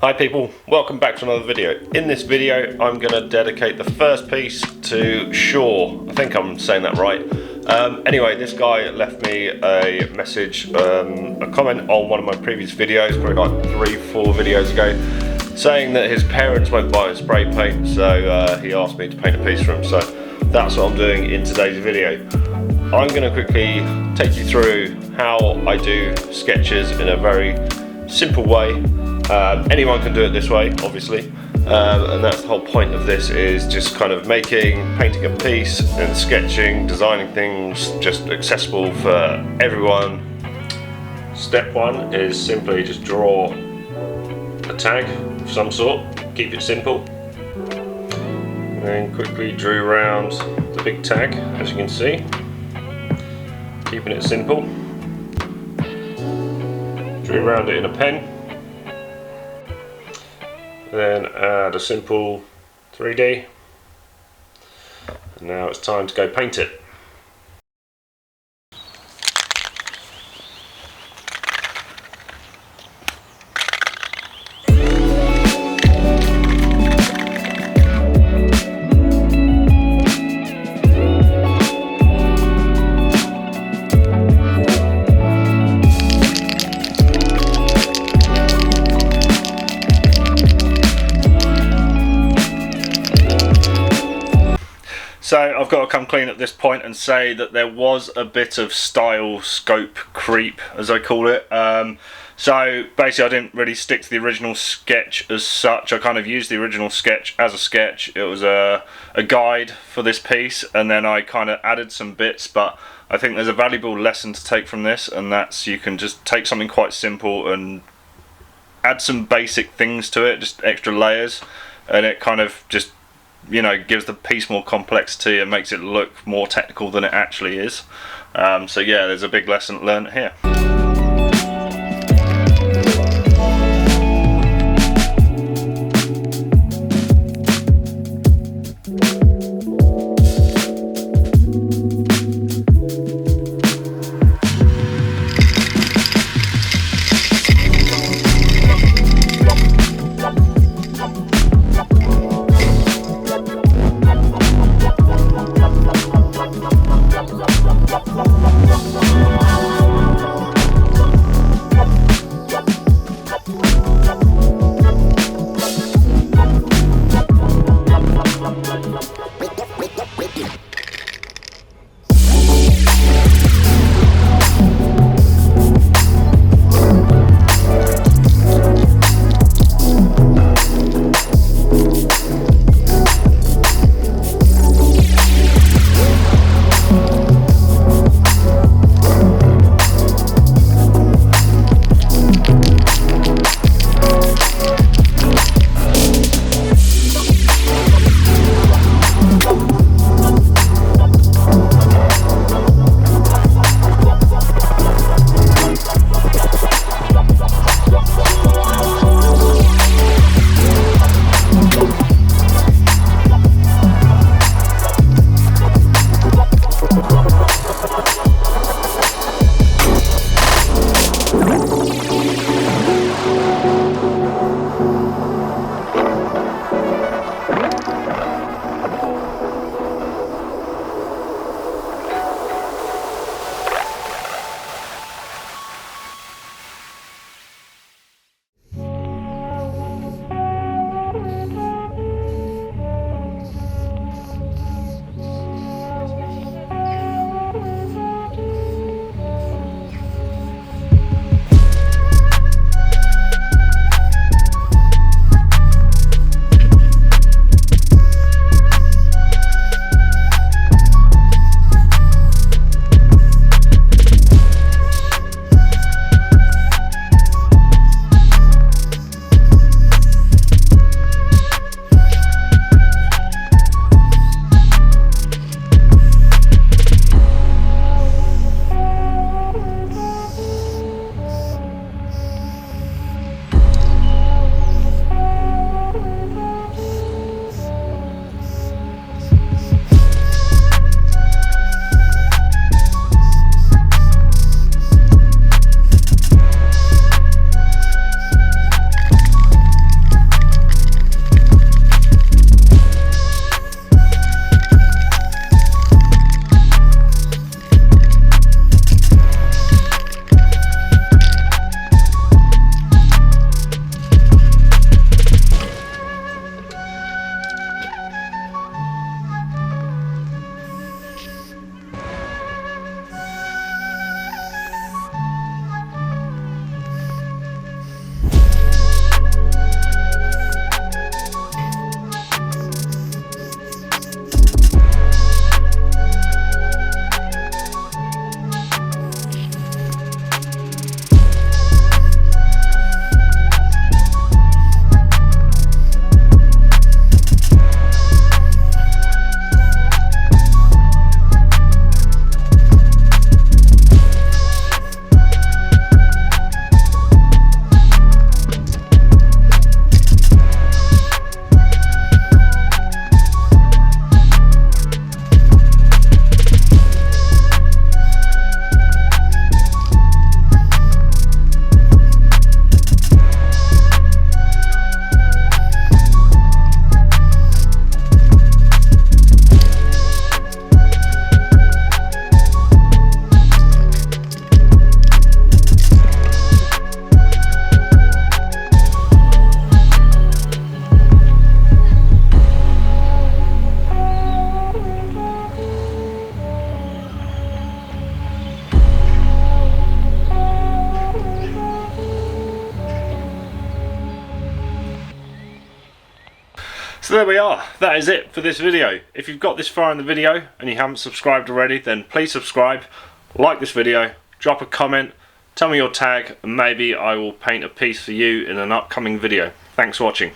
Hi people, welcome back to another video. In this video I'm going to dedicate the first piece to SHOR. I think I'm saying that right. Anyway, this guy left me a message, a comment on one of my previous videos, probably like 3-4 videos ago, saying that his parents won't buy him spray paint, so he asked me to paint a piece for him. So that's what I'm doing in today's video. I'm going to quickly take you through how I do sketches in a very simple way. Anyone can do it this way, obviously, and that's the whole point of this, is just kind of painting a piece and sketching, designing things just accessible for everyone. Step one is simply just draw a tag of some sort, keep it simple, and then quickly drew around the big tag, as you can see, keeping it simple. Drew around it in a pen. Then add a simple 3D, and now it's time to go paint it. So I've got to come clean at this point and say that there was a bit of style scope creep, as I call it. So basically I didn't really stick to the original sketch as such. I kind of used the original sketch as a sketch. It was a guide for this piece, and then I kind of added some bits, but I think there's a valuable lesson to take from this, and that's you can just take something quite simple and add some basic things to it, just extra layers, and it kind of just, you know, gives the piece more complexity and makes it look more technical than it actually is. So yeah, there's a big lesson learned here. So there we are, that is it for this video. If you've got this far in the video and you haven't subscribed already, then please subscribe, like this video, drop a comment, tell me your tag, and maybe I will paint a piece for you in an upcoming video. Thanks for watching.